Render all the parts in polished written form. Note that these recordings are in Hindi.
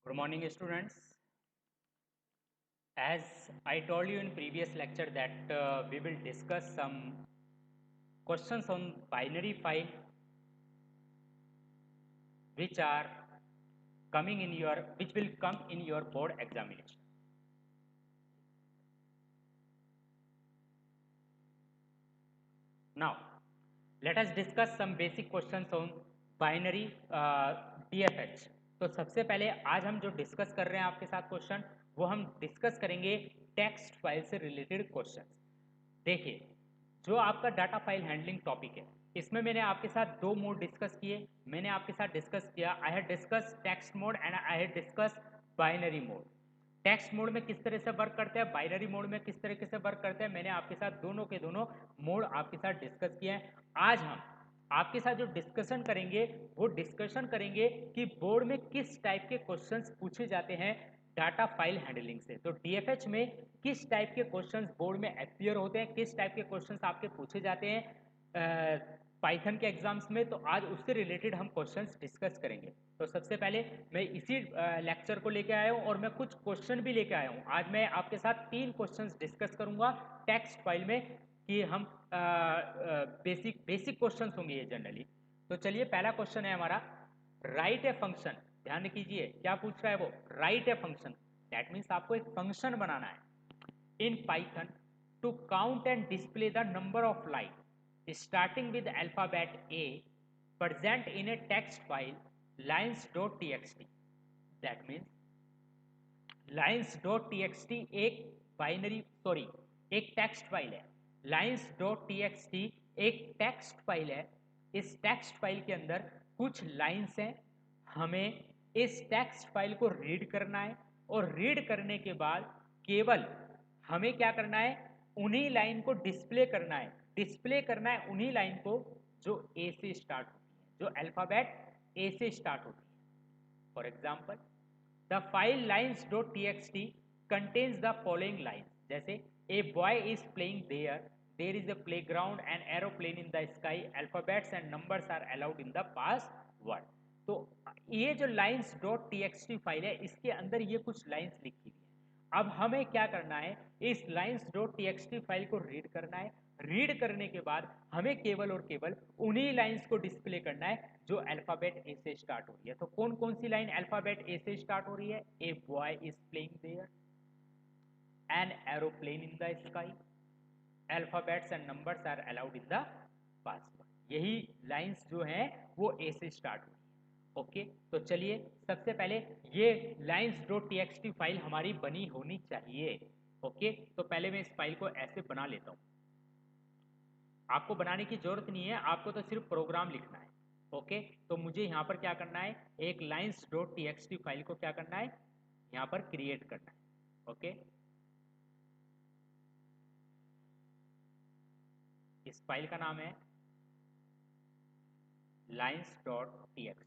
Good morning, students. As I told you in previous lecture that we will discuss some questions on binary file which are which will come in your board examination. Now, let us discuss some basic questions on binary DFH. तो सबसे पहले आज हम जो डिस्कस कर रहे हैं आपके साथ क्वेश्चन, वो हम डिस्कस करेंगे टेक्स्ट फाइल से रिलेटेड क्वेश्चन। देखिए, जो आपका डाटा फाइल हैंडलिंग टॉपिक है, इसमें मैंने आपके साथ दो मोड डिस्कस किए। मैंने आपके साथ डिस्कस किया, I have discuss text mode and I have discuss binary mode. Text mode में किस तरह से वर्क करते हैं, बाइनरी मोड में किस तरीके से वर्क करते हैं, मैंने आपके साथ दोनों के दोनों मोड आपके साथ डिस्कस किए हैं। आज हम आपके साथ जो डिस्कशन करेंगे वो डिस्कशन करेंगे कि बोर्ड में किस टाइप के क्वेश्चंस पूछे जाते हैं डाटा फाइल हैंडलिंग से। तो डीएफएच में किस टाइप के क्वेश्चंस बोर्ड में अपीयर होते हैं, किस टाइप के क्वेश्चंस आपके पूछे जाते हैं पाइथन के एग्जाम्स में, तो आज उससे रिलेटेड हम क्वेश्चंस डिस्कस करेंगे। तो सबसे पहले मैं इसी लेक्चर को लेके आया हूँ और मैं कुछ क्वेश्चन भी लेके आया हूँ। आज मैं आपके साथ 3 क्वेश्चंस डिस्कस करूंगा टेक्स्ट फाइल में कि हम बेसिक क्वेश्चंस होंगे ये जनरली। तो चलिए, पहला क्वेश्चन है हमारा, राइट ए फंक्शन। ध्यान कीजिए क्या पूछ रहा है वो, write a function. That means आपको एक फंक्शन बनाना है in Python to count and display the number of line starting with alphabet A present in a text file lines.txt. That means lines.txt एक बाइनरी एक टेक्स्ट फाइल है। lines.txt एक टेक्स्ट फाइल है। इस टेक्स्ट फाइल के अंदर कुछ लाइंस हैं, हमें इस टेक्स्ट फाइल को रीड करना है और रीड करने के बाद केवल हमें क्या करना है, उन्हीं लाइन को डिस्प्ले करना है। डिस्प्ले करना है उन्हीं लाइन को जो ए से स्टार्ट होती है, जो अल्फाबेट ए से स्टार्ट होती है। For example, the file lines.txt contains the following lines, जैसे a boy is playing there is a playground and aeroplane in the sky, alphabets and numbers are allowed in the password. तो ये जो lines.txt फाइल है, इसके अंदर ये कुछ लाइंस लिखी हुई है। अब हमें क्या करना है, इस lines.txt फाइल को रीड करना है। रीड करने के बाद हमें केवल और केवल उन्हीं लाइंस को डिस्प्ले करना है जो अल्फाबेट ए से स्टार्ट हो रही है। तो कौन कौन सी लाइन अल्फाबेट ए से स्टार्ट हो रही है, a boy is playing there, an aeroplane in the sky, alphabets and numbers are allowed in the password. यही लाइंस जो हैं वो ए से स्टार्ट हुई है। ओके, तो चलिए सबसे पहले ये lines.txt फाइल हमारी बनी होनी चाहिए। ओके, तो पहले मैं इस फाइल को ऐसे बना लेता हूँ। आपको बनाने की जरूरत नहीं है, आपको तो सिर्फ प्रोग्राम लिखना है। ओके, तो मुझे यहाँ पर क्या करना है, एक lines.txt फाइल को क्या करना है, यहाँ पर क्रिएट करना है। ओके, इस फाइल का नाम है lines.txt।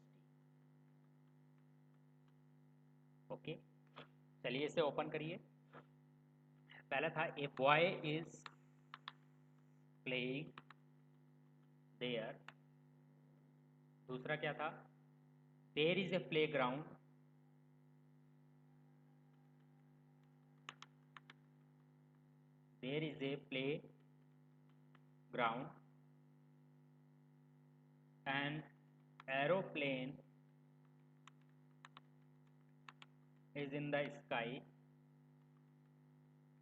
ओके, चलिए इसे ओपन करिए। पहला था a boy is playing there, दूसरा क्या था, there is a playground, there is a playground, an aeroplane is in the sky,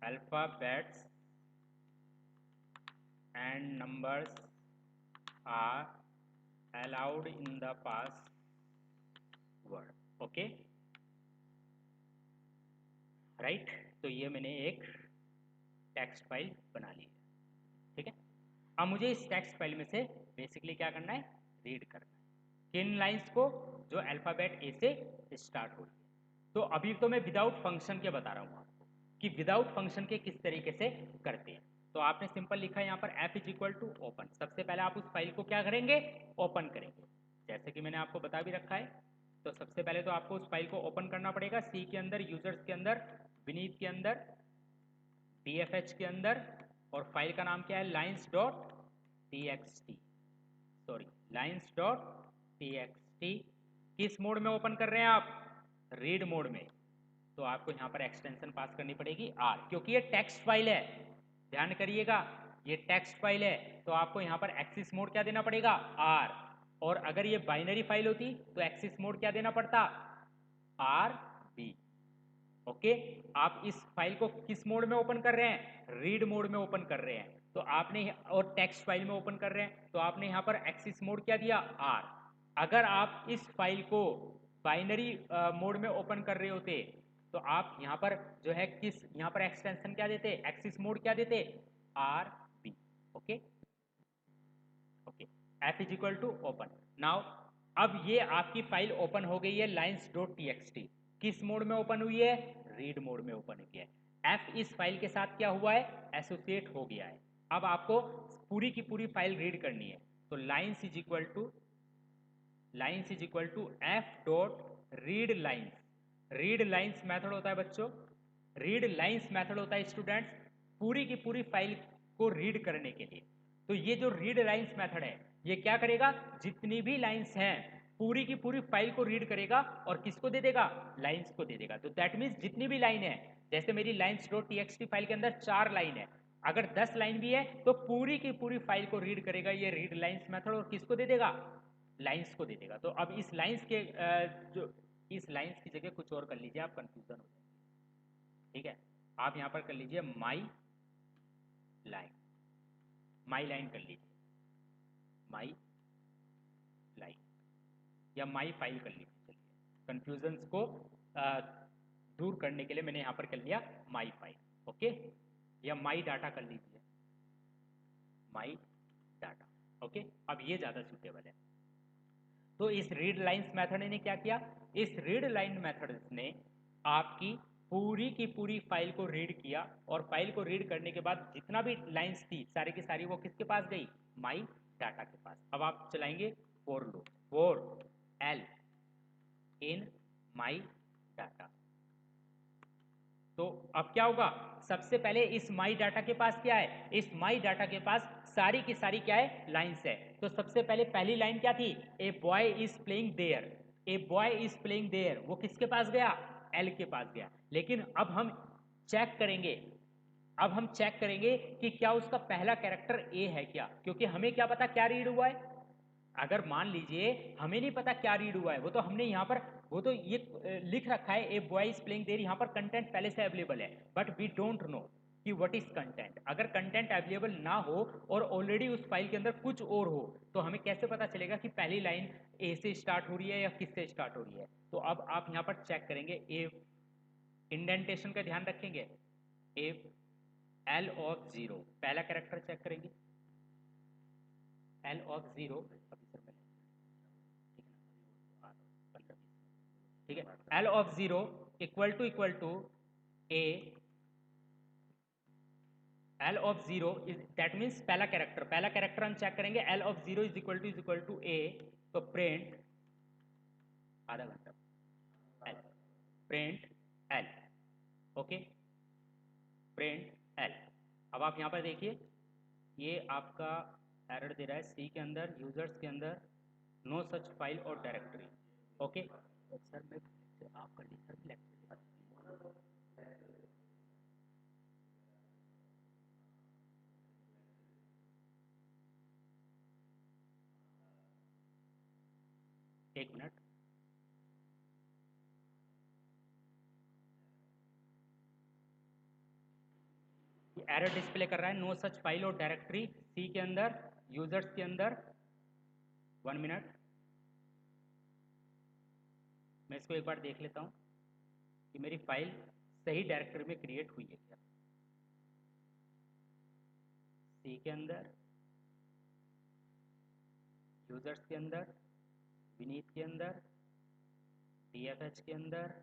alphabets and numbers are allowed in the password. Okay, right. तो ये मैंने एक टेक्स्ट फाइल बना ली है, ठीक है। अब मुझे इस टेक्स्ट फाइल में से बेसिकली क्या करना है, रीड करना है किन लाइंस को, जो अल्फाबेट ए से स्टार्ट हो रही है। तो अभी तो मैं विदाउट फंक्शन के बता रहा हूँ आपको कि विदाउट फंक्शन के किस तरीके से करते हैं। तो आपने सिंपल लिखा है यहाँ पर f is equal to open. सबसे पहले आप उस फाइल को क्या करेंगे, ओपन करेंगे, जैसे कि मैंने आपको बता भी रखा है। तो सबसे पहले तो आपको उस फाइल को ओपन करना पड़ेगा, सी के अंदर, यूजर्स के अंदर, विनीत के अंदर, डीएफएच के अंदर, और फाइल का नाम क्या है, lines.txt, सॉरी lines.txt। किस मोड में ओपन कर रहे हैं आप, रीड मोड में, तो आपको यहाँ पर एक्सटेंशन पास करनी पड़ेगी आर, क्योंकि ये टेक्स्ट फाइल है, ध्यान करिएगा ये टेक्स्ट फाइल है, तो आपको यहाँ पर एक्सिस मोड क्या देना पड़ेगा, आर। और अगर ये बाइनरी फाइल होती तो एक्सिस मोड क्या देना पड़ता, आर बी। ओके, आप इस फाइल को किस मोड में ओपन कर रहे हैं, रीड मोड में ओपन कर रहे हैं, तो आपने, और टेक्स्ट फाइल में ओपन कर रहे हैं, तो आपने यहाँ पर एक्सिस मोड क्या दिया, आर। अगर आप इस फाइल को बाइनरी मोड में ओपन कर रहे होते तो आप यहाँ पर जो है किस, यहाँ पर एक्सटेंशन क्या देते, एक्सिस मोड क्या देते, R B. Okay okay, F is equal to open. Now अब ये आपकी फाइल ओपन हो गई है lines dot T x T, किस मोड में ओपन हुई है, रीड मोड में ओपन हुई है। एफ इस फाइल के साथ क्या हुआ है, एसोसिएट हो गया है। अब आपको पूरी की पूरी फाइल रीड करनी है, तो lines is equal to F dot read lines. Read lines method होता है बच्चों, रीड लाइन्स मेथड होता है स्टूडेंट्स, पूरी की पूरी फाइल को रीड करने के लिए। तो ये जो रीड लाइन्स मेथड है, ये क्या करेगा, जितनी भी लाइन्स हैं पूरी की पूरी फाइल को रीड करेगा और किसको दे देगा, लाइन्स को दे देगा। तो दैट मीन्स जितनी भी लाइन है, जैसे मेरी लाइन्स डॉट टीएक्सटी फाइल के अंदर 4 लाइन है, अगर 10 लाइन भी है तो पूरी की पूरी फाइल को रीड करेगा ये रीड लाइन्स मेथड, और किसको दे देगा, लाइन्स को दे देगा। तो अब इस लाइन्स के जो इस लाइन्स की जगह कुछ और कर लीजिए, आप कंफ्यूजन हो जाएंगे। ठीक है, आप यहाँ पर कर लीजिए माई लाइन, माई लाइन कर लीजिए, माई लाइन या माई फाइल कर लीजिए। चलिए, कंफ्यूजन्स को दूर करने के लिए मैंने यहाँ पर कर लिया माई फाइल। ओके, या माई डाटा कर लीजिए, माई डाटा। ओके, अब ये ज़्यादा सूटेबल है। तो इस रीड लाइन्स मेथड ने क्या किया, इस रीड लाइन मेथड ने आपकी पूरी की पूरी फाइल को रीड किया, और फाइल को रीड करने के बाद जितना भी लाइन्स थी सारी की सारी वो किसके पास गई, माई डाटा के पास। अब आप चलाएंगे for loop, for L in my data, तो अब क्या होगा, सबसे पहले इस माई डाटा के पास क्या है, इस माई डाटा के पास सारी की सारी क्या है, लाइन्स है। तो सबसे पहले पहली लाइन क्या थी, a boy is playing there, a boy is playing there, वो किसके पास गया, एल के पास गया। लेकिन अब हम चेक करेंगे, अब हम चेक करेंगे कि क्या उसका पहला कैरेक्टर ए है क्या, क्योंकि हमें क्या पता क्या रीड हुआ है। अगर मान लीजिए हमें नहीं पता क्या रीड हुआ है, वो तो हमने यहाँ पर, वो तो ये लिख रखा है a boy is playing there, यहाँ पर कंटेंट पहले से अवेलेबल है, बट वी डोंट नो कि व्हाट इज कंटेंट। अगर कंटेंट अवेलेबल ना हो और ऑलरेडी उस फाइल के अंदर कुछ और हो, तो हमें कैसे पता चलेगा कि पहली लाइन ए से स्टार्ट हो रही है या किस से स्टार्ट हो रही है। तो अब आप यहाँ पर चेक करेंगे, ए इंडेंटेशन का ध्यान रखेंगे, ए एल ऑफ जीरो, पहला कैरेक्टर चेक करेंगे, एल ऑफ जीरो, ठीक है, l of zero equal to a, l of zero that means पहला कैरेक्टर हम चेक करेंगे, l of zero is equal to ए, तो प्रिंट आधा घंटा, l, print l. Okay, print l. अब आप यहाँ पर देखिए, ये आपका एरर दे रहा है सी के अंदर, यूजर्स के अंदर नो सच फाइल और डायरेक्टरी। ओके सर, मैं आप कर लीजिए सर, एक मिनट, एरर डिस्प्ले कर रहा है नो सच फाइल और डायरेक्टरी सी के अंदर, यूजर्स के अंदर। 1 मिनट, मैं इसको एक बार देख लेता हूँ कि मेरी फाइल सही डायरेक्टरी में क्रिएट हुई है क्या। सी के अंदर, यूजर्स के अंदर, विनीत के अंदर, DFH के अंदर,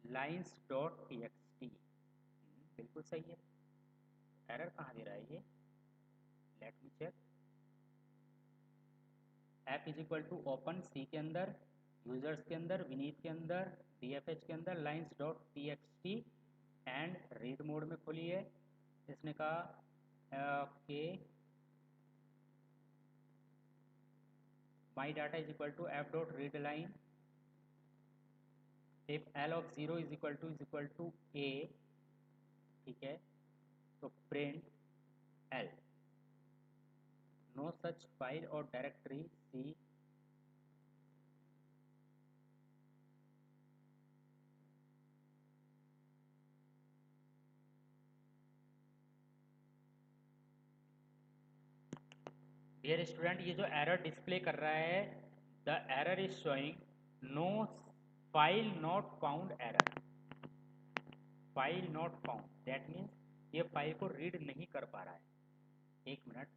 lines dot T x t, बिल्कुल सही है। एरर कहाँ दे रहा है ये, let me check. App is equal to open सी के अंदर, यूजर्स के अंदर, विनीत के अंदर, DFH के अंदर, lines dot T x t and read mode में खोली है। इसने कहा okay, my data is equal to F dot read line, if L of zero is equal to a, ठीक है, तो print l, no such file और डायरेक्टरी सी डियर स्टूडेंट, ये जो एरर डिस्प्ले कर रहा है, the error is showing no file not found error, file not found, that means ये फाइल को रीड नहीं कर पा रहा है। एक मिनट,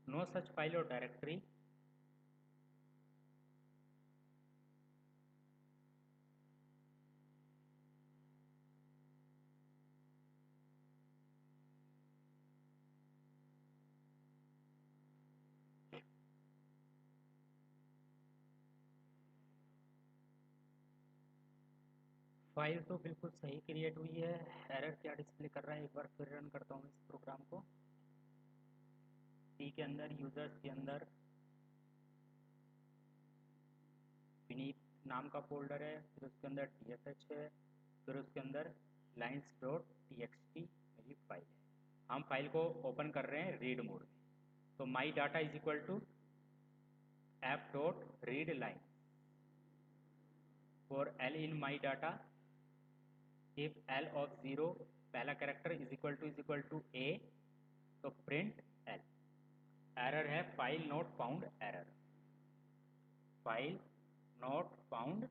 नो सच फाइल और डायरेक्टरी, फाइल तो बिल्कुल सही क्रिएट हुई है। एरर क्या डिस्प्ले कर रहा है, एक बार फिर रन करता हूँ इस प्रोग्राम को। सी के अंदर, यूजर्स के अंदर विनीत नाम का फोल्डर है, फिर उसके अंदर TFH है, फिर उसके अंदर lines.txt मेरी फाइल है। हम फाइल को ओपन कर रहे हैं रीड मोड में। तो my data is equal to F dot read line for L in my data, if L of zero पहला कैरेक्टर इज इक्वल टू ए, तो प्रिंट एल। एरर है file not found error, file not found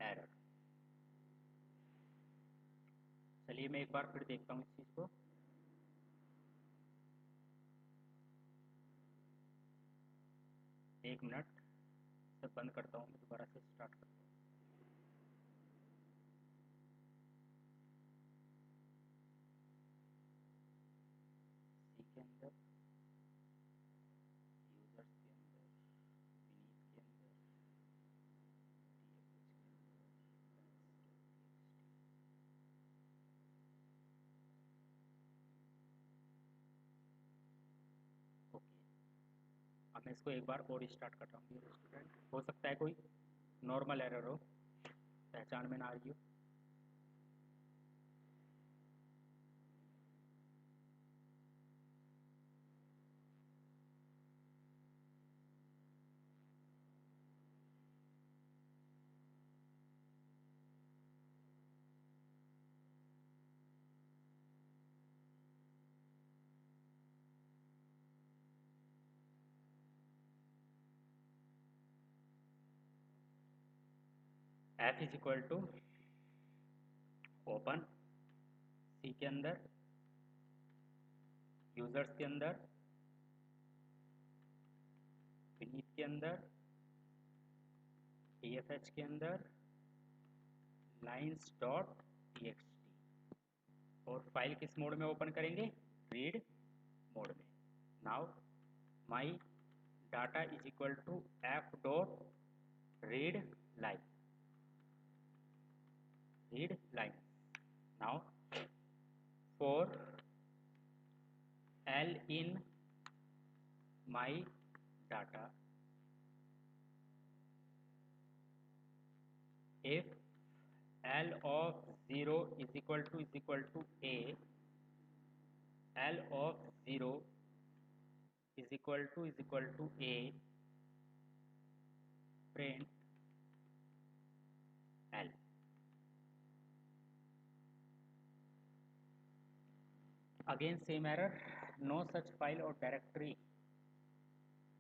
error. चलिए मैं एक बार फिर देखता हूँ इस चीज़ को। एक मिनट, सब बंद करता हूँ, मैं दोबारा से स्टार्ट करता हूँ। सी के अंदर, यूजर्स के अंदर, विनीत के अंदर, ओके। अब मैं इसको एक बार और स्टार्ट कर रहा हूँ स्टूडेंट, हो सकता है कोई नॉर्मल एरर हो, पहचान में ना आ रही हो। F is equal to open, सी के अंदर, यूजर्स के अंदर, विनीत के अंदर, TFH के अंदर, लाइन्स डॉट txt, और फाइल किस मोड में ओपन करेंगे, रीड मोड में। Now my data is equal to F dot read line, read line. Now for L in my data, if L of 0 is equal to A, L of 0 is equal to A, print L। Again same error, no such file और डायरेक्टरी,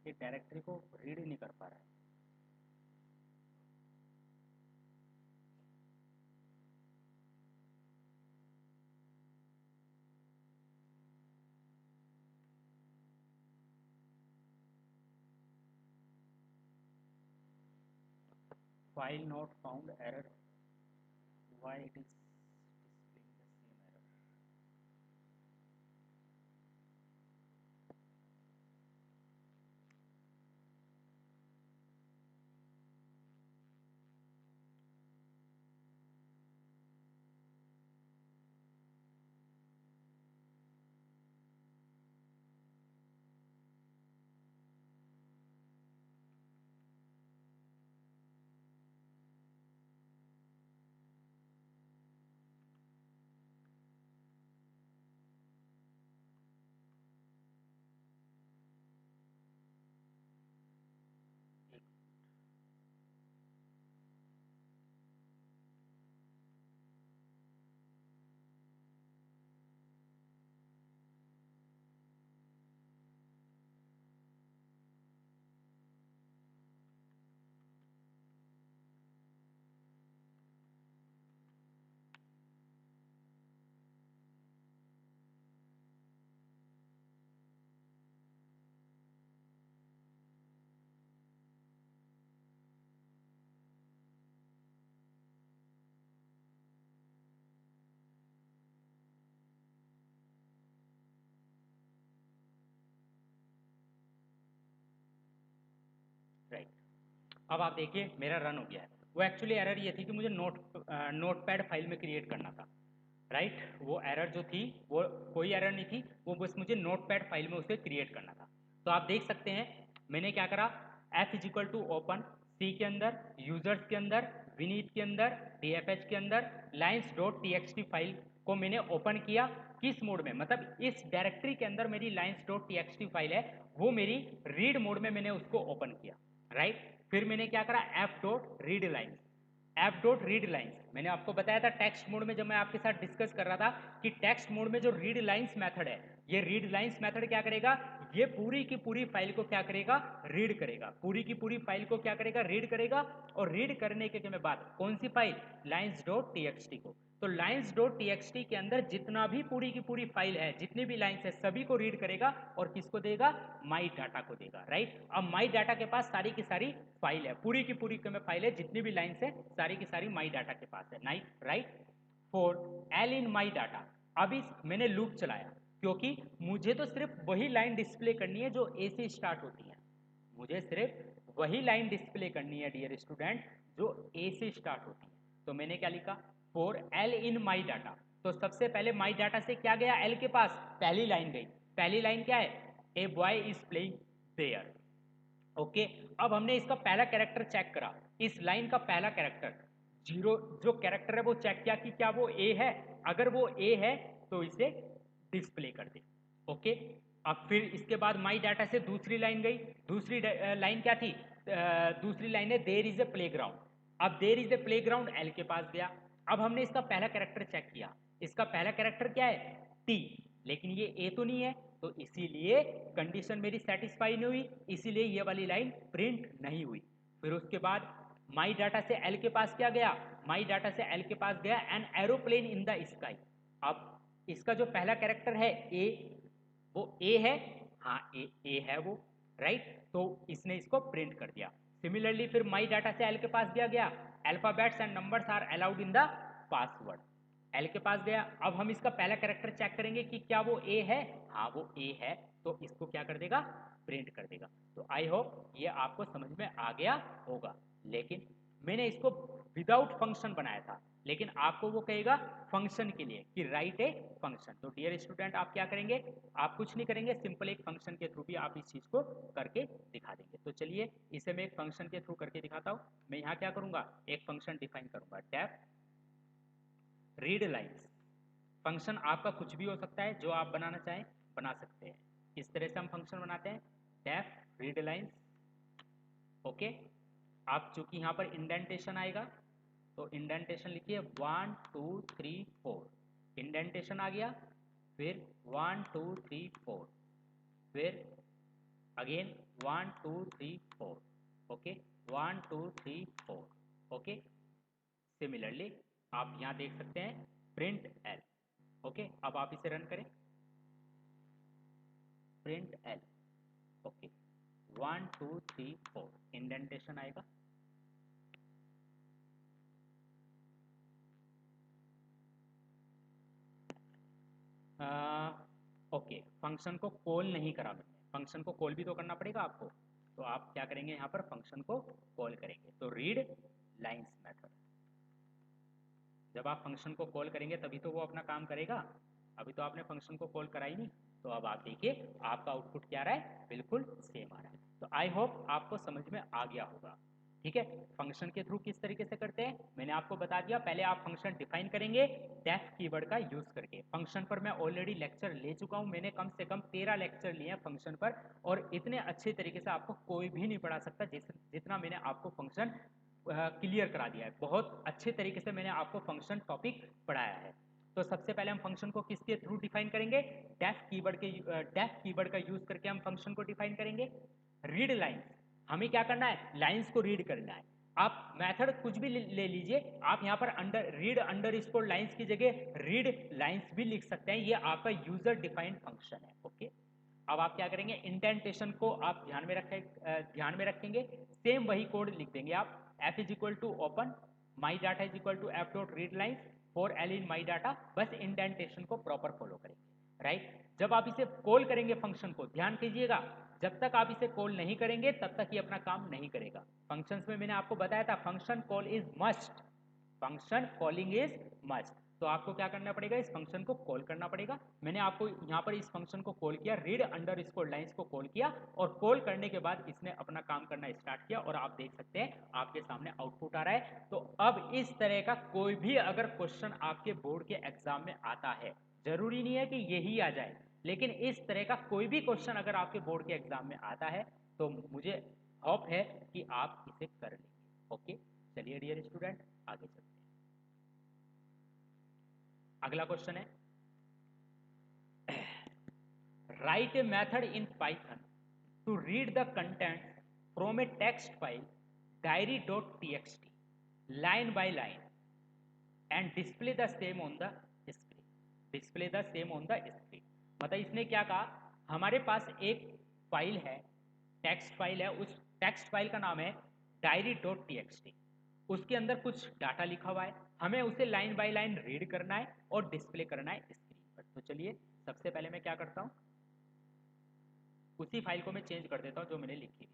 ये डायरेक्टरी को रीड ही नहीं कर पा रहा है। file not found error, why it is displaying the same error? Right, अब आप देखिए मेरा रन हो गया है। वो एक्चुअली एरर ये थी कि मुझे नोटपैड फाइल में क्रिएट करना था, राइट। वो एरर जो थी वो कोई एरर नहीं थी, वो बस मुझे नोटपैड फाइल में उसे क्रिएट करना था। तो आप देख सकते हैं मैंने क्या करा, f is equal to open सी के अंदर, यूजर्स के अंदर, विनीत के अंदर, डीएफएच के अंदर, लाइन्स डॉट टीएक्सटी फाइल को मैंने ओपन किया। किस मोड में, मतलब इस डायरेक्टरी के अंदर मेरी लाइन्स डॉट टीएक्सटी फाइल है, वो मेरी रीड मोड में मैंने उसको ओपन किया, राइट। फिर मैंने क्या करा, F dot read lines, F dot read lines मैंने आपको बताया था टेक्स्ट मोड में जब मैं आपके साथ डिस्कस कर रहा था कि टेक्स्ट मोड में जो रीड लाइन्स मेथड है, ये रीड लाइन्स मेथड क्या करेगा, ये पूरी की पूरी फाइल को क्या करेगा, रीड करेगा। पूरी की पूरी फाइल को क्या करेगा, रीड करेगा। और रीड करने के बाद कौन सी फाइल, लाइन्स डॉट टीएक्सटी को। तो लाइन्स डॉट टीएक्सटी के अंदर जितना भी पूरी की पूरी फाइल है, जितनी भी लाइन्स है, सभी को रीड करेगा और किसको देगा, माई डाटा को देगा, राइट। अब माई डाटा के पास सारी की सारी फाइल है, पूरी की पूरी फाइल है, जितनी भी लाइन्स है सारी की सारी माई डाटा के पास है, right. For L in my data, अब इस मैंने लूप चलाया क्योंकि मुझे तो सिर्फ वही लाइन डिस्प्ले करनी है जो ए से स्टार्ट होती है, मुझे सिर्फ वही लाइन डिस्प्ले करनी है डियर स्टूडेंट जो ए से स्टार्ट होती है। तो मैंने क्या लिखा, for L in my data. तो सबसे पहले माई डाटा से क्या गया, एल के पास पहली लाइन गई। पहली लाइन क्या है, a boy is playing there, okay. अब हमने इसका पहला कैरेक्टर चेक करा, इस लाइन का पहला कैरेक्टर जीरो जो कैरेक्टर है वो चेक किया कि क्या वो ए है, अगर वो ए है तो इसे डिस्प्ले कर दे, ओके। अब फिर इसके बाद माई डाटा से दूसरी लाइन गई, दूसरी लाइन क्या थी, दूसरी लाइन है देयर इज ए प्लेग्राउंड। अब there is a playground L के पास गया। अब हमने इसका पहला कैरेक्टर चेक किया, इसका पहला कैरेक्टर क्या है, टी, लेकिन ये ए तो नहीं है, तो इसीलिए कंडीशन मेरी सेटिस्फाई नहीं हुई, इसीलिए ये वाली लाइन प्रिंट नहीं हुई। फिर उसके बाद माई डाटा से एल के पास क्या गया, माई डाटा से एल के पास गया N aeroplane in the sky. अब इसका जो पहला कैरेक्टर है ए, वो ए है, हाँ ए है वो, राइट। तो इसने इसको प्रिंट कर दिया। सिमिलरली फिर माई डाटा से एल के पास दिया गया, alphabets and numbers are allowed in the password, L के पास गया। अब हम इसका पहला कैरेक्टर चेक करेंगे कि क्या वो ए है, हाँ वो ए है, तो इसको क्या कर देगा, प्रिंट कर देगा। तो आई होप ये आपको समझ में आ गया होगा। लेकिन मैंने इसको विदाउट फंक्शन बनाया था, लेकिन आपको वो कहेगा फंक्शन के लिए कि राइट ए फंक्शन। तो डियर स्टूडेंट आप क्या करेंगे, आप कुछ नहीं करेंगे, सिंपल एक फंक्शन के थ्रू भी आप इस चीज़ को करके दिखा देंगे। तो चलिए इसे मैं एक फंक्शन के थ्रू करके दिखाता हूँ। मैं यहाँ क्या करूँगा, एक फंक्शन डिफाइन करूँगा, डेफ रीड लाइन्स। फंक्शन आपका कुछ भी हो सकता है, जो आप बनाना चाहें बना सकते हैं। इस तरह से हम फंक्शन बनाते हैं, डेफ रीड लाइन्स, ओके। आप चूंकि यहाँ पर इंडेंटेशन आएगा तो इंडेंटेशन लिखिए 1 2 3 4, इंडेंटेशन आ गया। फिर 1 2 3 4, फिर अगेन 1 2 3 4, ओके, 1 2 3 4, ओके। सिमिलरली आप यहाँ देख सकते हैं प्रिंट एल, ओके। अब आप इसे रन करें, प्रिंट एल, ओके, 1 2 3 4 इंडेंटेशन आएगा, ओके, फंक्शन को कॉल नहीं करा मैंने, फंक्शन को कॉल भी तो करना पड़ेगा आपको, तो आप क्या करेंगे यहाँ पर फंक्शन को कॉल करेंगे, तो रीड लाइंस मेथड। जब आप फंक्शन को कॉल करेंगे तभी तो वो अपना काम करेगा, अभी तो आपने फंक्शन को कॉल करा ही नहीं। तो अब आप देखिए आपका आउटपुट क्या आ रहा है, बिल्कुल सेम आ रहा है। तो आई होप आपको समझ में आ गया होगा। ठीक है, फंक्शन के थ्रू किस तरीके से करते हैं मैंने आपको बता दिया। पहले आप फंक्शन डिफाइन करेंगे डेफ कीवर्ड का यूज करके। फंक्शन पर मैं ऑलरेडी लेक्चर ले चुका हूं, मैंने कम से कम 13 लेक्चर लिए हैं फंक्शन पर, और इतने अच्छे तरीके से आपको कोई भी नहीं पढ़ा सकता जितना मैंने आपको फंक्शन क्लियर करा दिया है। बहुत अच्छे तरीके से मैंने आपको फंक्शन टॉपिक पढ़ाया है। तो सबसे पहले हम फंक्शन को किसके थ्रू डिफाइन करेंगे, डेफ कीवर्ड का यूज करके हम फंक्शन को डिफाइन करेंगे। रीड लाइंस, हमें क्या करना है, लाइंस को रीड करना है। आप मेथड कुछ भी ले लीजिए, आप यहाँ पर रीड अंडर स्कोर लाइन्स की जगह रीड लाइंस भी लिख सकते हैं, ये आपका यूजर डिफाइंड फंक्शन है। ओके, अब आप क्या करेंगे, इंडेंटेशन को आप ध्यान में रखेंगे, सेम वही कोड लिख देंगे आप, f is equal to open my data is equal to F dot read lines for L in my data, बस इंडेंटेशन को प्रॉपर फॉलो करेंगे। राइट, जब आप इसे कॉल करेंगे फंक्शन को, ध्यान कीजिएगा, जब तक आप इसे कॉल नहीं करेंगे तब तक ये अपना काम नहीं करेगा। फंक्शंस में मैंने आपको बताया था function call is must, function calling is must. तो आपको क्या करना पड़ेगा, इस फंक्शन को कॉल करना पड़ेगा। मैंने आपको यहाँ पर इस फंक्शन को कॉल किया, रीड अंडर स्कोर लाइंस को कॉल किया, और कॉल करने के बाद इसने अपना काम करना स्टार्ट किया, और आप देख सकते हैं आपके सामने आउटपुट आ रहा है। तो अब इस तरह का कोई भी अगर क्वेश्चन आपके बोर्ड के एग्जाम में आता है, जरूरी नहीं है कि यही आ जाए, लेकिन इस तरह का कोई भी क्वेश्चन अगर आपके बोर्ड के एग्जाम में आता है तो मुझे होप है कि आप इसे कर लेंगे। ओके, चलिए डियर स्टूडेंट आगे चलते हैं। अगला क्वेश्चन है, write a method in Python to read the content from a text file diary.txt line by line and display the same on the screen, display the same on the screen। मतलब इसने क्या कहा, हमारे पास एक फाइल है, टेक्स्ट फाइल है, उस टेक्स्ट फाइल का नाम है diary.txt, उसके अंदर कुछ डाटा लिखा हुआ है, हमें उसे लाइन बाय लाइन रीड करना है और डिस्प्ले करना है स्क्रीन पर। तो चलिए सबसे पहले मैं क्या करता हूँ, उसी फाइल को मैं चेंज कर देता हूँ जो मैंने लिखी थी।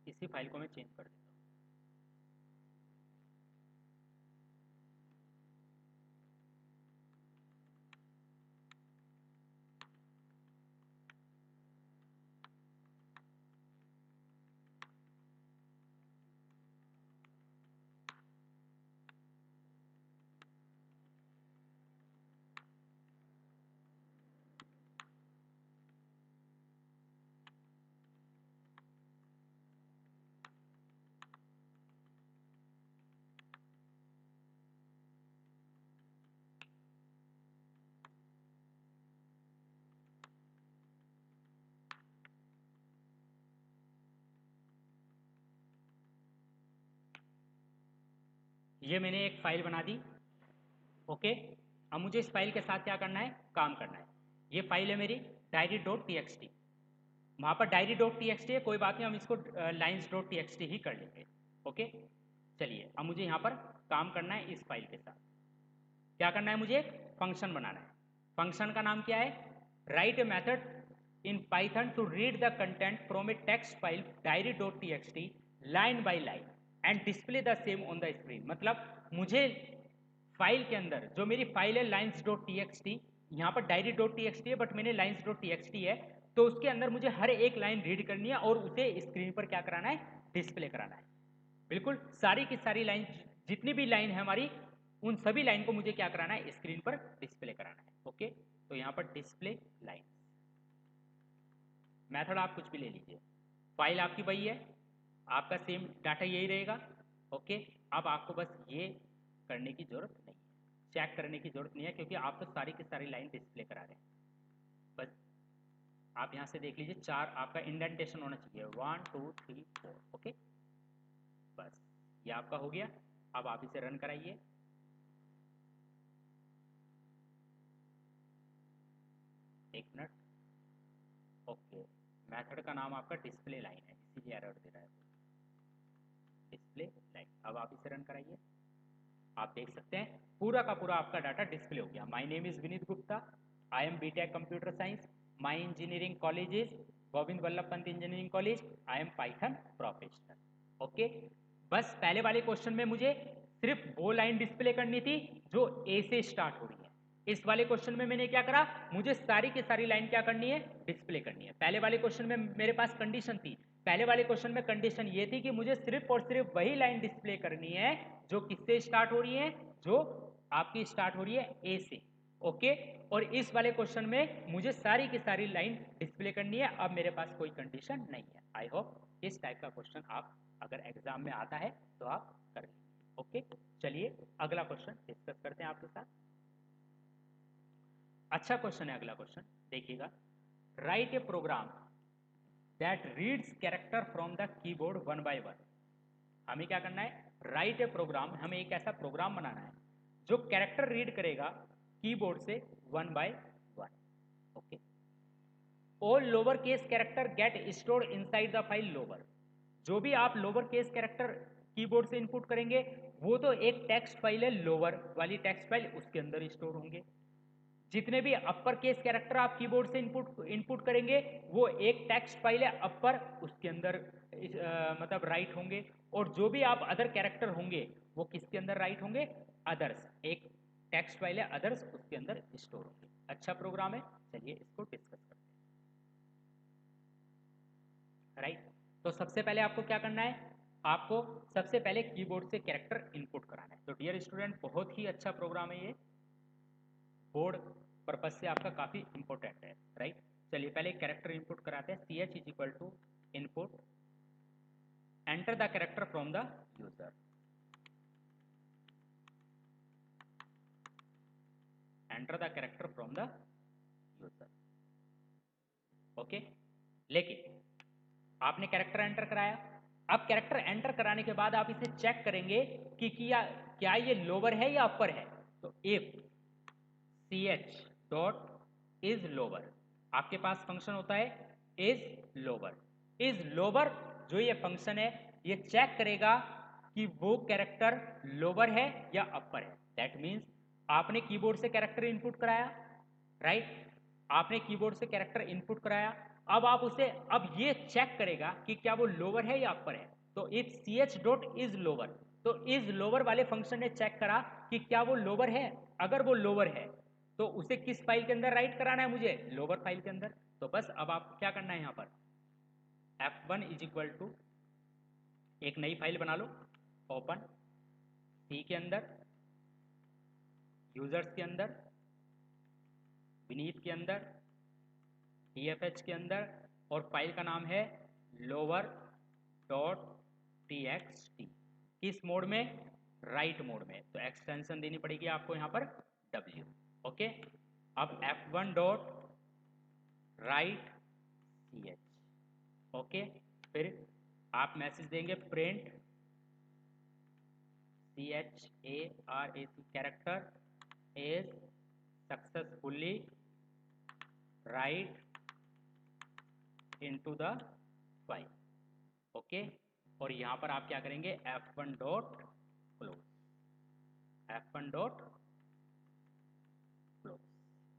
इसी फाइल को मैं चेंज कर देता हूँ। ये मैंने एक फाइल बना दी। ओके, अब मुझे इस फाइल के साथ क्या करना है, काम करना है। ये फाइल है मेरी diary.txt, वहाँ पर diary.txt है, कोई बात नहीं, हम इसको lines.txt ही कर लेंगे। ओके, चलिए अब मुझे यहाँ पर काम करना है इस फाइल के साथ। क्या करना है, मुझे फंक्शन बनाना है। फंक्शन का नाम क्या है, write a method in Python to read the content from a text file diary.txt line by line and display the same on the screen. मतलब मुझे फाइल के अंदर, जो मेरी फाइल है lines.txt, यहाँ पर diary.txt है बट मैंने lines.txt है, तो उसके अंदर मुझे हर एक लाइन रीड करनी है और उसे स्क्रीन पर क्या कराना है, डिस्प्ले कराना है। बिल्कुल सारी की सारी लाइन, जितनी भी लाइन है हमारी, उन सभी लाइन को मुझे क्या कराना है, स्क्रीन पर डिस्प्ले कराना है। ओके, तो यहाँ पर डिस्प्ले लाइन, मेथड आप कुछ भी ले लीजिए, फाइल आपकी वही है, आपका सेम डाटा यही रहेगा। ओके, अब आपको बस ये करने की जरूरत नहीं है, चेक करने की जरूरत नहीं है, क्योंकि आप तो सारी की सारी लाइन डिस्प्ले करा रहे हैं। बस आप यहाँ से देख लीजिए, चार आपका इंडेंटेशन होना चाहिए, 1 2 3 4। ओके, बस ये आपका हो गया। अब आप इसे रन कराइए। एक मिनट। ओके, मेथड का नाम आपका डिस्प्ले लाइन है, इसीलिए एरर दे रहा है डिस्प्ले लाइन। अब आप इसे रन कराइए, आप देख सकते हैं पूरा का पूरा आपका डाटा डिस्प्ले हो गया। My name is Vineet Gupta, I am BTech computer science, my engineering college is Govind Vallabh Pant engineering college, I am Python professional. Okay, बस पहले वाले क्वेश्चन में मुझे सिर्फ वो लाइन डिस्प्ले करनी थी जो ए से स्टार्ट हो रही है। इस वाले क्वेश्चन में मैंने क्या करा, मुझे सारी की सारी लाइन क्या करनी है, डिस्प्ले करनी है। पहले वाले क्वेश्चन में मेरे पास कंडीशन थी, पहले वाले क्वेश्चन में कंडीशन ये थी कि मुझे सिर्फ और सिर्फ वही लाइन डिस्प्ले करनी है जो किससे स्टार्ट हो रही है, जो आपकी स्टार्ट हो रही है ए से। ओके, और इस वाले क्वेश्चन में मुझे सारी की सारी लाइन डिस्प्ले करनी है। अब मेरे पास कोई कंडीशन नहीं है। आई होप इस टाइप का क्वेश्चन आप अगर एग्जाम में आता है तो आप कर लेंगे। ओके, चलिए अगला क्वेश्चन डिस्कस करते हैं आपके साथ। अच्छा क्वेश्चन है अगला क्वेश्चन, देखिएगा। Write a program that reads character from the keyboard one by one. हमें क्या करना है, राइट ए प्रोग्राम, हमें एक ऐसा प्रोग्राम बनाना है जो कैरेक्टर रीड करेगा कीबोर्ड से one by one. Okay, all lower case character get stored inside the file lower. जो भी आप लोअर केस कैरेक्टर कीबोर्ड से इनपुट करेंगे वो तो एक टेक्स्ट फाइल है, लोअर वाली टेक्स्ट फाइल, उसके अंदर स्टोर होंगे। जितने भी अपर केस कैरेक्टर आप कीबोर्ड से इनपुट करेंगे वो एक टेक्स्ट फाइल है अपर, उसके अंदर मतलब राइट होंगे। और जो भी आप अदर कैरेक्टर होंगे वो किसके अंदर राइट होंगे, अदर्स, एक टेक्स्ट फाइल है अदर्स, उसके अंदर स्टोर होंगे। अच्छा प्रोग्राम है, चलिए इसको डिस्कस करते हैं। राइट, तो सबसे पहले आपको क्या करना है, आपको सबसे पहले कीबोर्ड से कैरेक्टर इनपुट कराना है। तो डियर स्टूडेंट, बहुत ही अच्छा प्रोग्राम है ये, बोर्ड पर्पज से आपका काफ़ी इंपॉर्टेंट है। राइट, चलिए पहले कैरेक्टर इनपुट कराते हैं। C H is equal to input, enter the character from the user, enter the character from the user. Okay, लेकिन आपने कैरेक्टर एंटर कराया, अब कैरेक्टर एंटर कराने के बाद आप इसे चेक करेंगे कि क्या ये लोअर है या अपर है। तो if C H dot is lower, आपके पास फंक्शन होता है इज लोअर। इज लोअर जो ये फंक्शन है ये चेक करेगा कि वो कैरेक्टर लोअर है या अपर है। दैट मीन्स आपने कीबोर्ड से कैरेक्टर इनपुट कराया, राइट, आपने कीबोर्ड से कैरेक्टर इनपुट कराया, अब आप उसे अब ये चेक करेगा कि क्या वो लोअर है या अपर है। तो if C H dot is lower, तो इज लोअर वाले फंक्शन ने चेक करा कि क्या वो लोअर है। अगर वो लोअर है तो उसे किस फाइल के अंदर राइट कराना है, मुझे लोअर फाइल के अंदर। तो बस अब आप क्या करना है, यहाँ पर F1 इज इक्वल टू एक नई फाइल बना लो, ओपन, सी के अंदर, यूजर्स के अंदर, विनीत के अंदर, TFH के अंदर, और फाइल का नाम है लोअर डॉट txt। किस मोड में, राइट मोड में, तो एक्सटेंशन देनी पड़ेगी आपको यहाँ पर W। ओके, अब F1 dot right ch। Okay, फिर आप मैसेज देंगे print CHARAC character is successfully write into the file. Okay, और यहाँ पर आप क्या करेंगे, F1 dot close, F1 dot close.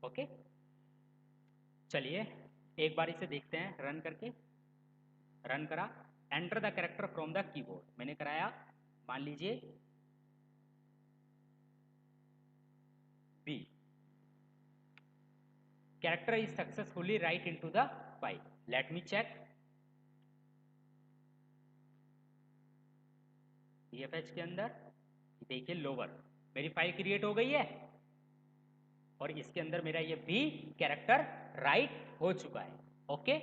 Okay, चलिए एक बार इसे देखते हैं रन करके। रन करा, enter the character from the keyboard, मैंने कराया, मान लीजिए B, character is successfully write into the file. Let me check, TFH के अंदर देखिए लोअर, मेरी फाइल क्रिएट हो गई है और इसके अंदर मेरा ये B कैरेक्टर राइट हो चुका है। ओके,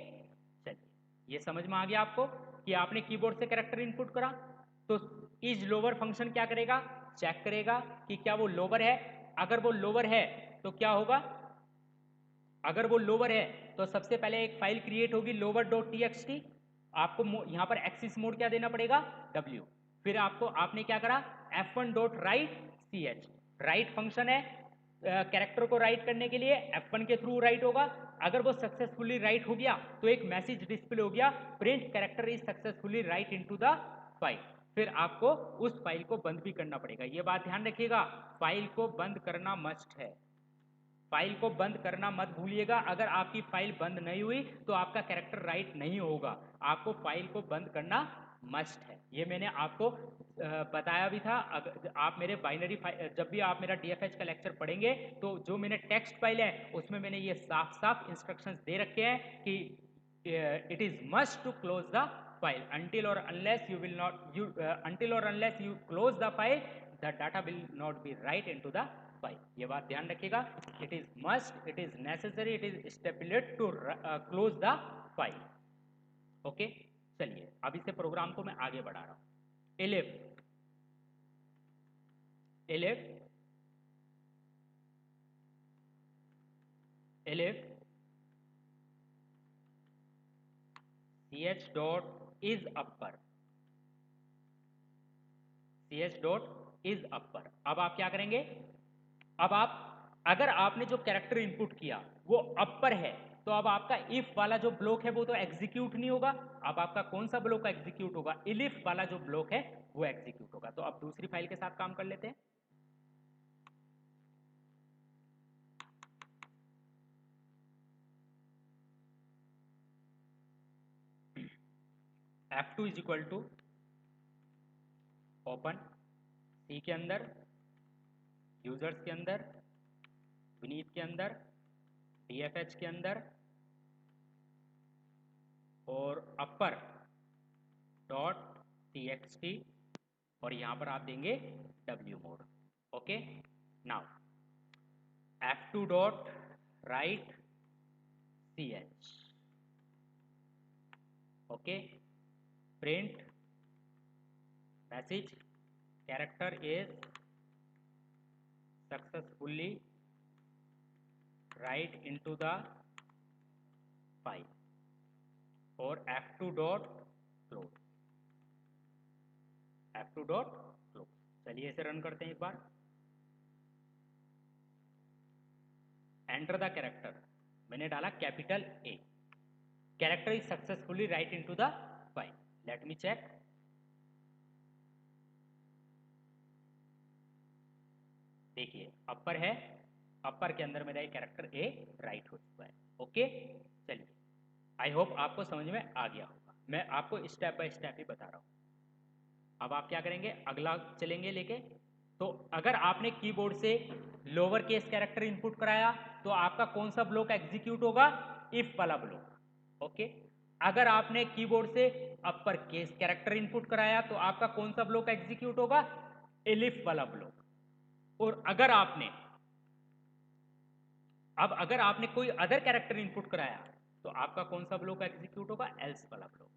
चलिए ये समझ में आ गया आपको कि आपने कीबोर्ड से कैरेक्टर इनपुट करा तो इज लोअर फंक्शन क्या करेगा, चेक करेगा कि क्या वो लोअर है। अगर वो लोअर है तो क्या होगा, अगर वो लोअर है तो सबसे पहले एक फाइल क्रिएट होगी लोअर डॉट txt। आपको यहाँ पर एक्सिस मोड क्या देना पड़ेगा, W। फिर आपने क्या करा, F1 dot right ch, right function है, कैरेक्टर को राइट करने के लिए F1 के थ्रू राइट होगा। अगर वो सक्सेसफुली राइट हो गया तो एक मैसेज डिस्प्ले हो गया, print character is successfully write into the file. फिर आपको उस फाइल को बंद भी करना पड़ेगा। ये बात ध्यान रखिएगा, फाइल को बंद करना मस्ट है, फाइल को बंद करना मत भूलिएगा। अगर आपकी फाइल बंद नहीं हुई तो आपका कैरेक्टर राइट नहीं होगा, आपको फाइल को बंद करना मस्ट है। ये मैंने आपको बताया भी था। अगर आप मेरे बाइनरी फाइल, जब भी आप मेरा डीएफएच का लेक्चर पढ़ेंगे तो जो मैंने टेक्स्ट फाइल है उसमें मैंने ये साफ साफ इंस्ट्रक्शंस दे रखे हैं कि it is must to close the file until or unless you will not until or unless you close the file, the data will not be write into the file। ये बात ध्यान रखिएगा, it is must, it is necessary, it is stipulated to close the file। Okay, चलिए अब इसे प्रोग्राम को मैं आगे बढ़ा रहा हूं। elif ch dot is upper, ch dot is upper। अब आप क्या करेंगे, अब आप अगर आपने जो कैरेक्टर इनपुट किया वो अपर है तो अब आपका इफ वाला जो ब्लॉक है वो तो एग्जीक्यूट नहीं होगा। अब आपका कौन सा ब्लॉक एग्जीक्यूट होगा, इलिफ वाला जो ब्लॉक है वो एग्जीक्यूट होगा। तो अब दूसरी फाइल के साथ काम कर लेते हैं। F2 is equal to open सी के अंदर, यूजर्स के अंदर, विनीत के अंदर, डीएफएच के अंदर और अपर डॉट टीएक्सटी और यहां पर आप देंगे W mode. Okay, now F2 dot write C H. Okay, print message character is successfully write into the file और F2 dot close, F2 dot close. चलिए इसे रन करते हैं एक बार। एंटर द कैरेक्टर, मैंने डाला capital A, character is successfully write into the file. Let me check, देखिए अपर है, अपर के अंदर मेरा ये कैरेक्टर ए राइट हो चुका है। ओके, चलिए आई होप आपको समझ में आ गया होगा, मैं आपको स्टेप बाय स्टेप ही बता रहा हूँ। अब आप क्या करेंगे, अगला चलेंगे लेके। तो अगर आपने कीबोर्ड से लोअर केस कैरेक्टर इनपुट कराया तो आपका कौन सा ब्लॉक एग्जीक्यूट होगा, इफ वाला ब्लॉक। ओके, अगर आपने कीबोर्ड से अपर केस कैरेक्टर इनपुट कराया तो आपका कौन सा ब्लॉक एग्जीक्यूट होगा, एलिफ वाला ब्लॉक। और अगर आपने अगर आपने कोई अदर कैरेक्टर इनपुट कराया तो आपका कौन सा ब्लॉक एग्जीक्यूट होगा, एल्स वाला ब्लॉक।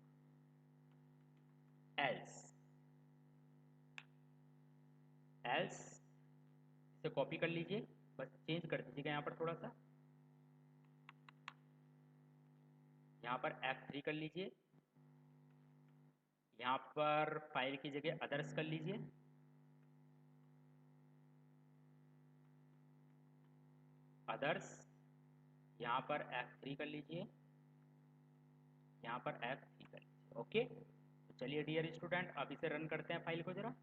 एल्स, एल्स इसे कॉपी कर लीजिए, बस चेंज कर दीजिएगा यहाँ पर थोड़ा सा, यहाँ पर F3 कर लीजिए, यहाँ पर फाइल की जगह अदर्स कर लीजिए, अदर्स, यहाँ पर F3 कर लीजिए, यहाँ पर F3 कर लीजिए। ओके, तो चलिए डियर स्टूडेंट अब इसे रन करते हैं फाइल को जरा।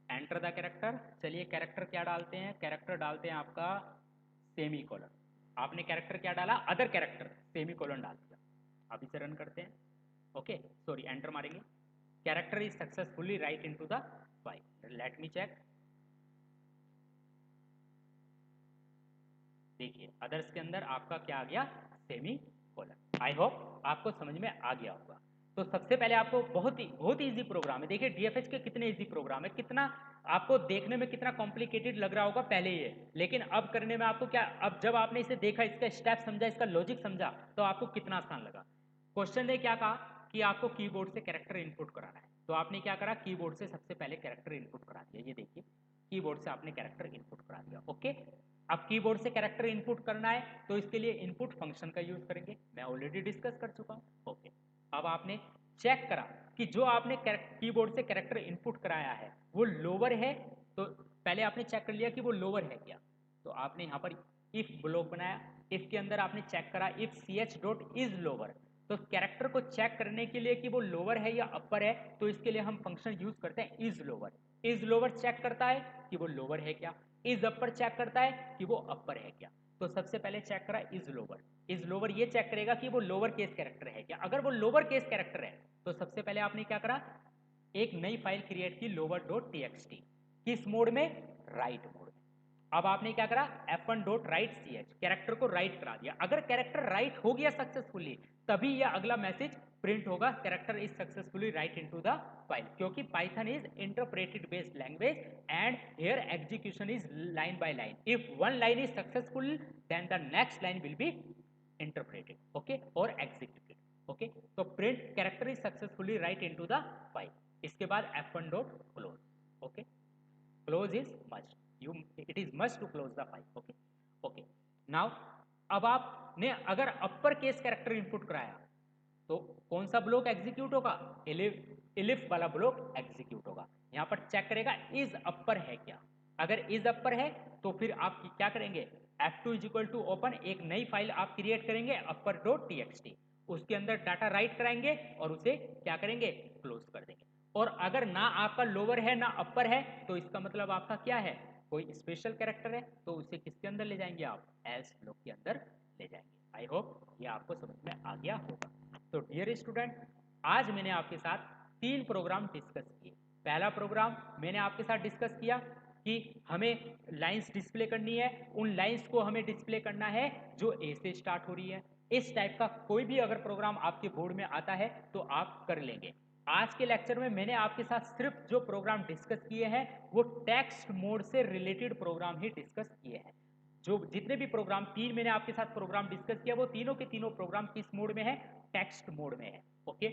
एंटर द कैरेक्टर, चलिए कैरेक्टर क्या डालते हैं, कैरेक्टर डालते हैं आपका सेमी कोलन। आपने कैरेक्टर क्या डाला, अदर कैरेक्टर, सेमी कोलन डाल दिया। अब इसे रन करते हैं। ओके सॉरी, एंटर मारेंगे, character is successfully write into the file. Let me check, देखिए अदर्स के अंदर आपका क्या आ गया, सेमी कोलन। आई होप आपको समझ में आ गया होगा। तो सबसे पहले आपको बहुत ही इजी प्रोग्राम है। देखिए डीएफएच के कितने इजी प्रोग्राम है, कितना आपको देखने में कितना कॉम्प्लिकेटेड लग रहा होगा पहले ये, लेकिन अब करने में आपको क्या, अब जब आपने इसे देखा, इसका स्टेप समझा, इसका लॉजिक समझा तो आपको कितना आसान लगा। क्वेश्चन ने क्या कहा कि आपको कीबोर्ड से कैरेक्टर इनपुट कराना है, तो आपने क्या करा, कीबोर्ड से सबसे पहले कैरेक्टर इनपुट करा दिया। ये देखिए कीबोर्ड से आपने कैरेक्टर इनपुट करा दिया। ओके, अब कीबोर्ड से कैरेक्टर इनपुट करना है तो इसके लिए इनपुट फंक्शन का यूज करेंगे, मैं ऑलरेडी डिस्कस कर चुका हूँ। ओके, अब आपने चेक करा कि जो आपने कीबोर्ड से कैरेक्टर इनपुट कराया है वो लोअर है तो पहले आपने चेक कर लिया कि वो लोअर है क्या, तो आपने यहाँ पर इफ ब्लॉक बनाया, इफ के अंदर आपने चेक करा if C H dot is lower, तो कैरेक्टर को चेक करने के लिए कि वो लोअर है या अपर है, तो इसके लिए हम फंक्शन यूज करते हैं is lower. Is lower check करता है कि वो लोअर है क्या, इज अपर चेक करता है कि वो अपर है क्या। तो सबसे पहले चेक करा इज लोअर, इज लोअर ये चेक करेगा कि वो लोअर केस कैरेक्टर है क्या। अगर वो लोअर केस कैरेक्टर है तो सबसे पहले आपने क्या करा, एक नई फाइल क्रिएट की लोअर डॉट टी, किस मोड में, राइट मोड में। अब आपने क्या करा, f1 dot write C H, character को राइट करा दिया। अगर कैरेक्टर राइट हो गया सक्सेसफुली तभी यह अगला मैसेज प्रिंट होगा, character is successfully write into the file, क्योंकि Python is interpreted based language and here execution is line by line. If one line is successful then the next line will be interpreted, okay, और एग्जीक्यूटेड, ओके। तो print character is successfully write into the file. इसके बाद f1 dot close, okay, close is must, you it is must to close the file, okay, okay। now अब आपने अगर अपर केस कैरेक्टर इनपुट कराया तो कौन सा ब्लॉक एग्जीक्यूट होगा, इलिफ वाला ब्लॉक एग्जीक्यूट होगा। यहां पर चेक करेगा इज अपर है क्या, अगर इज अपर है तो फिर आप क्या करेंगे, f2 is equal to open, एक नई फाइल आप क्रिएट करेंगे अपर डॉट टी, उसके अंदर डाटा राइट कराएंगे और उसे क्या करेंगे, क्लोज कर देंगे। और अगर ना आपका लोअर है ना अपर है तो इसका मतलब आपका क्या है, कोई स्पेशल कैरेक्टर है, तो उसे किसके अंदर ले जाएंगे आप, एल्स ब्लॉक के अंदर ले जाएंगे। आई होप ये आपको समझ में आ गया होगा। तो डियर स्टूडेंट, आज मैंने आपके साथ 3 प्रोग्राम डिस्कस किए। पहला प्रोग्राम मैंने आपके साथ डिस्कस किया कि हमें लाइंस डिस्प्ले करनी है, उन लाइंस को हमें डिस्प्ले करना है जो ए से स्टार्ट हो रही है। इस टाइप का कोई भी अगर प्रोग्राम आपके बोर्ड में आता है तो आप कर लेंगे। आज के लेक्चर में मैंने आपके साथ सिर्फ जो प्रोग्राम डिस्कस किए हैं वो टेक्स्ट मोड से रिलेटेड प्रोग्राम ही डिस्कस किए हैं। जो जितने भी प्रोग्राम 3 मैंने आपके साथ प्रोग्राम डिस्कस किया वो तीनों के तीनों प्रोग्राम किस मोड में है, टेक्स्ट मोड में है, ओके।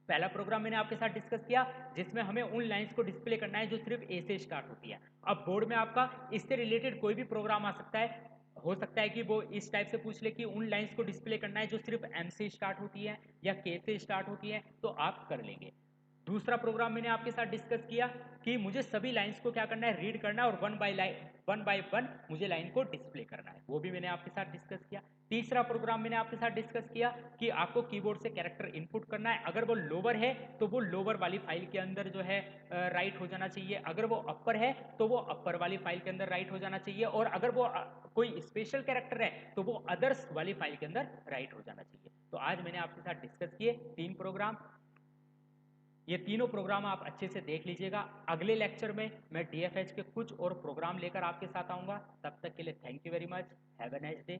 पहला प्रोग्राम मैंने आपके साथ डिस्कस किया जिसमें हमें उन लाइंस को डिस्प्ले करना है जो सिर्फ ए से स्टार्ट होती है। अब बोर्ड में आपका इससे रिलेटेड कोई भी प्रोग्राम आ सकता है, हो सकता है कि वो इस टाइप से पूछ ले कि उन लाइंस को डिस्प्ले करना है जो सिर्फ एम से स्टार्ट होती है या के से स्टार्ट होती है, तो आप कर लेंगे। दूसरा प्रोग्राम मैंने आपके साथ डिस्कस किया कि मुझे सभी लाइंस को क्या करना है, रीड करना है और वन बाय वन मुझे लाइन को डिस्प्ले करना है, वो भी मैंने आपके साथ डिस्कस किया। तीसरा प्रोग्राम मैंने आपके साथ डिस्कस किया कि आपको कीबोर्ड से कैरेक्टर इनपुट करना है, अगर वो लोअर है तो वो लोअर वाली फाइल के अंदर जो है राइट हो जाना चाहिए, अगर वो अपर है तो वो अपर वाली फाइल के अंदर राइट हो जाना चाहिए, और अगर वो कोई स्पेशल कैरेक्टर है तो वो अदर्स वाली फाइल के अंदर राइट हो जाना चाहिए। तो आज मैंने आपके साथ डिस्कस किए 3 प्रोग्राम, ये तीनों प्रोग्राम आप अच्छे से देख लीजिएगा। अगले लेक्चर में मैं डीएफएच के कुछ और प्रोग्राम लेकर आपके साथ आऊँगा। तब तक के लिए thank you very much, have a nice day.